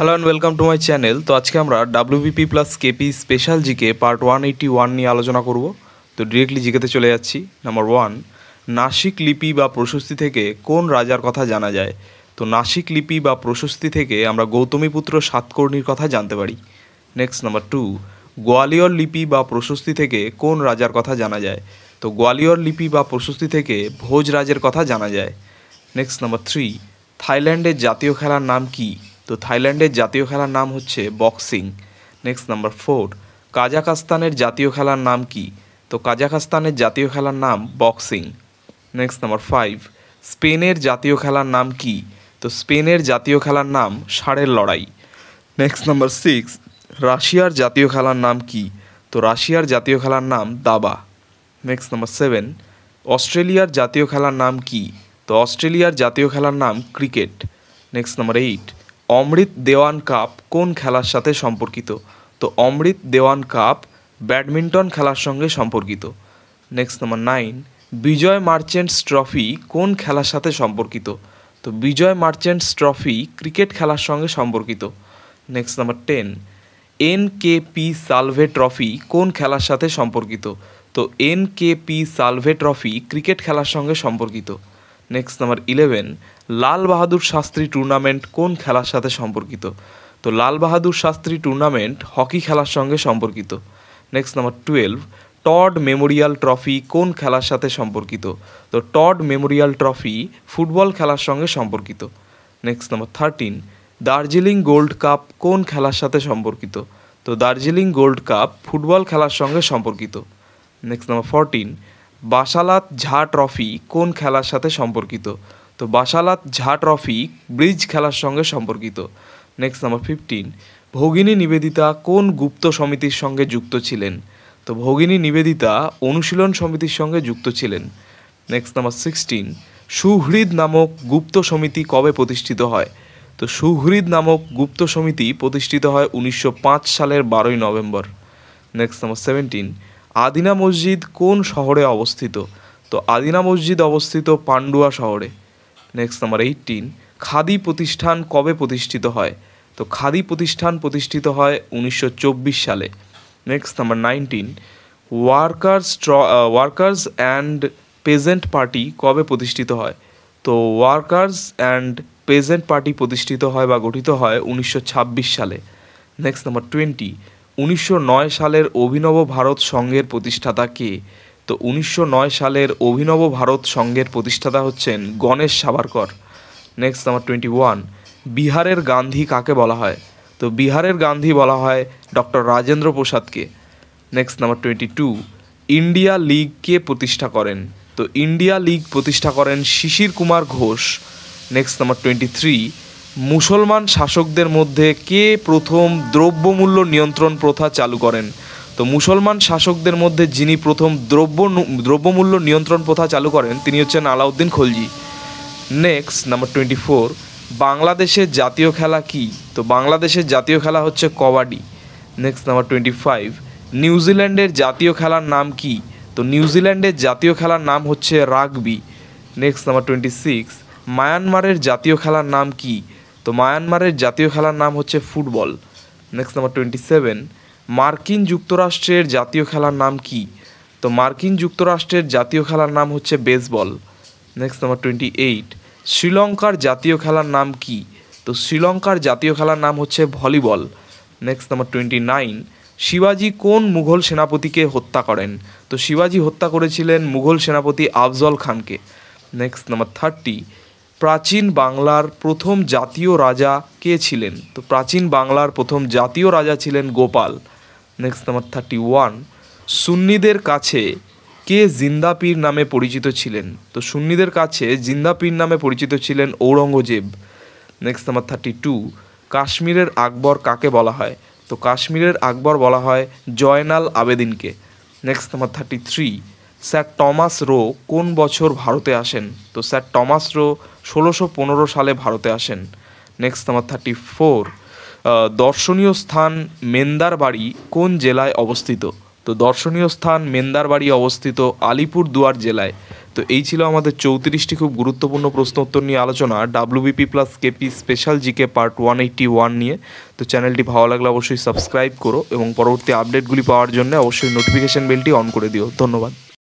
Hello and welcome to my channel. তো আজকে আমরা WBP plus KP special GK part 181 নিয়ে আলোচনা করব। তো ডিরেক্টলি জিকেতে চলে যাচ্ছি। নাম্বার 1, নাসিক লিপি বা প্রশস্তি থেকে কোন রাজার কথা জানা যায়? তো নাসিক লিপি বা প্রশস্তি থেকে আমরা গৌতমীপুত্র সাতকর্ণীর কথা জানতে পারি। নেক্সট নাম্বার 2, গোয়ালিয়র লিপি বা প্রশস্তি থেকে কোন রাজার কথা জানা যায়? তো গোয়ালিয়র লিপি বা প্রশস্তি থেকে ভোজরাজের কথা জানা যায়। নেক্সট নাম্বার 3, থাইল্যান্ডের জাতীয় খেলার নাম কি? তো থাইল্যান্ডের জাতীয় খেলার নাম হচ্ছে বক্সিং। নেক্সট নাম্বার 4, কাজাখস্তানের জাতীয় খেলার নাম কি? তো কাজাখস্তানের জাতীয় খেলার নাম বক্সিং। নেক্সট নাম্বার 5, স্পেনের জাতীয় খেলার নাম কি? তো স্পেনের জাতীয় খেলার নাম ষাঁড়ের লড়াই। নেক্সট নাম্বার 6, রাশিয়ার জাতীয় খেলার নাম কি? তো রাশিয়ার জাতীয় খেলার নাম দাবা। নেক্সট নাম্বার 7, অস্ট্রেলিয়ার জাতীয় খেলার নাম কি? তো অস্ট্রেলিয়ার জাতীয় খেলার নাম ক্রিকেট। নেক্সট নাম্বার 8, অমৃত দেওয়ান কাপ কোন খেলার সাথে সম্পর্কিত? তো অমৃত দেওয়ান কাপ ব্যাডমিন্টন খেলার সঙ্গে সম্পর্কিত। নেক্সট নাম্বার 9, বিজয় মার্চেন্টস ট্রফি কোন খেলার সাথে সম্পর্কিত? তো বিজয় মার্চেন্টস ট্রফি ক্রিকেট খেলার সঙ্গে সম্পর্কিত। নেক্সট নাম্বার 10, এনকেপি সালভে ট্রফি কোন খেলার সাথে সম্পর্কিত? তো এনকেপি সালভে ট্রফি ক্রিকেট খেলার সঙ্গে সম্পর্কিত। Next number 11, Lal Bahadur Shastri tournament কোন খেলার সাথে সম্পর্কিত? তো লাল বাহাদুর শাস্ত্রী টুর্নামেন্ট হকি খেলার সঙ্গে সম্পর্কিত। Next number 12, Todd Memorial trophy কোন খেলার সাথে সম্পর্কিত? তো টড মেমোরিয়াল ট্রফি ফুটবল খেলার সঙ্গে সম্পর্কিত। Next number 13, Darjeeling gold cup কোন খেলার সাথে সম্পর্কিত? তো দার্জিলিং গোল্ড কাপ ফুটবল খেলার সঙ্গে সম্পর্কিত। নেক্সট নাম্বার 14, বাসালাত ঝা ট্রফি কোন খেলার সাথে সম্পর্কিত? তো বাসালাত ঝা ট্রফি ব্রিজ খেলার সঙ্গে সম্পর্কিত। নেক্সট নাম্বার 15, ভগিনী নিবেদিতা কোন গুপ্ত সমিতির সঙ্গে যুক্ত ছিলেন? তো ভগিনী নিবেদিতা অনুশীলন সমিতির সঙ্গে যুক্ত ছিলেন। নেক্সট নাম্বার 16, সুহৃদ নামক গুপ্ত সমিতি কবে প্রতিষ্ঠিত হয়? তো সুহৃদ নামক গুপ্ত সমিতি প্রতিষ্ঠিত হয় 1905 সালের 12ই নভেম্বর। নেক্সট নাম্বার 17, আদিনা মসজিদ কোন শহরে অবস্থিত? তো আদিনা মসজিদ অবস্থিত পান্ডুয়া শহরে। নেক্সট নাম্বার 18, খাদি প্রতিষ্ঠান কবে প্রতিষ্ঠিত হয়? তো খাদি প্রতিষ্ঠান প্রতিষ্ঠিত হয় 1924 সালে। Next number 19, workers and peasant party কবে প্রতিষ্ঠিত হয়? তো ওয়ার্কার্স অ্যান্ড পেজেন্ট পার্টি প্রতিষ্ঠিত হয় বা গঠিত হয় 1926 সালে। নেক্সট নাম্বার 20, 1909 সালের অভিনব ভারত সংঘের প্রতিষ্ঠাতা কে? তো 1909 সালের অভিনব ভারত সংঘের প্রতিষ্ঠাতা হচ্ছেন গণেশ সাভারকর। নেক্সট নাম্বার 21, বিহারের গান্ধী কাকে বলা হয়? তো বিহারের গান্ধী বলা হয় ডক্টর রাজেন্দ্র প্রসাদকে। নেক্সট নাম্বার 22, ইন্ডিয়া লীগ কে প্রতিষ্ঠা করেন? তো ইন্ডিয়া লীগ প্রতিষ্ঠা করেন শিশির কুমার ঘোষ। নেক্সট নাম্বার 23, মুসলমান শাসকদের মধ্যে কে প্রথম দ্রব্যমূল্য নিয়ন্ত্রণ প্রথা চালু করেন? তো মুসলমান শাসকদের মধ্যে যিনি প্রথম দ্রব্যমূল্য নিয়ন্ত্রণ প্রথা চালু করেন তিনি হচ্ছেন আলাউদ্দিন খলজি। নেক্সট নাম্বার 24, বাংলাদেশের জাতীয় খেলা কি? তো বাংলাদেশের জাতীয় খেলা হচ্ছে কবাডি। নেক্সট নাম্বার 25, নিউজিল্যান্ডের জাতীয় খেলার নাম কি? তো নিউজিল্যান্ডের জাতীয় খেলার নাম হচ্ছে রাগবি। নেক্সট নাম্বার 26, মায়ানমারের জাতীয় খেলার নাম কি? তো মায়ানমারের জাতীয় খেলার নাম হচ্ছে ফুটবল। নেক্সট নাম্বার 27, মার্কিন যুক্তরাষ্ট্রের জাতীয় খেলার নাম কি? তো মার্কিন যুক্তরাষ্ট্রের জাতীয় খেলার নাম হচ্ছে বেসবল। নেক্সট নাম্বার 28, শ্রীলঙ্কার জাতীয় খেলার নাম কি? তো শ্রীলঙ্কার জাতীয় খেলার নাম হচ্ছে ভলিবল। নেক্সট নাম্বার 29, শিবাজি কোন মুঘল সেনাপতিকে হত্যা করেন? তো শিবাজি হত্যা করেছিলেন মুঘল সেনাপতি আফজল খানকে। নেক্সট নাম্বার 30, প্রাচীন বাংলার প্রথম জাতীয় রাজা কে ছিলেন? তো প্রাচীন বাংলার প্রথম জাতীয় রাজা ছিলেন গোপাল। নেক্সট নাম্বার 31, সুন্নিদের কাছে কে জিন্দা পীর নামে পরিচিত ছিলেন? তো সুন্নিদের কাছে জিন্দা পীর নামে পরিচিত ছিলেন ঔরঙ্গজেব। নেক্সট নাম্বার 32, কাশ্মীরের আকবর কাকে বলা হয়? তো কাশ্মীরের আকবর বলা হয় জয়নাল আবেদিনকে। Next number 33, sir Thomas Roe কোন বছর ভারতে আসেন? তো স্যার টমাস রো 1615 সালে ভারতে আসেন। নেক্সট নাম্বার 34, দর্শনীয় স্থান মেন্দার বাড়ি কোন জেলায় অবস্থিত? তো দর্শনীয় স্থান মেন্দারবাড়ি অবস্থিত আলিপুরদুয়ার জেলায়। তো এই ছিল আমাদের 34টি খুব গুরুত্বপূর্ণ প্রশ্ন উত্তর নিয়ে আলোচনা WBP plus KP special GK part 181 নিয়ে। তো চ্যানেলটি ভালো লাগলে অবশ্যই সাবস্ক্রাইব করো এবং পরবর্তী আপডেটগুলি পাওয়ার জন্য অবশ্যই নোটিফিকেশন বেলটি অন করে দিও। ধন্যবাদ।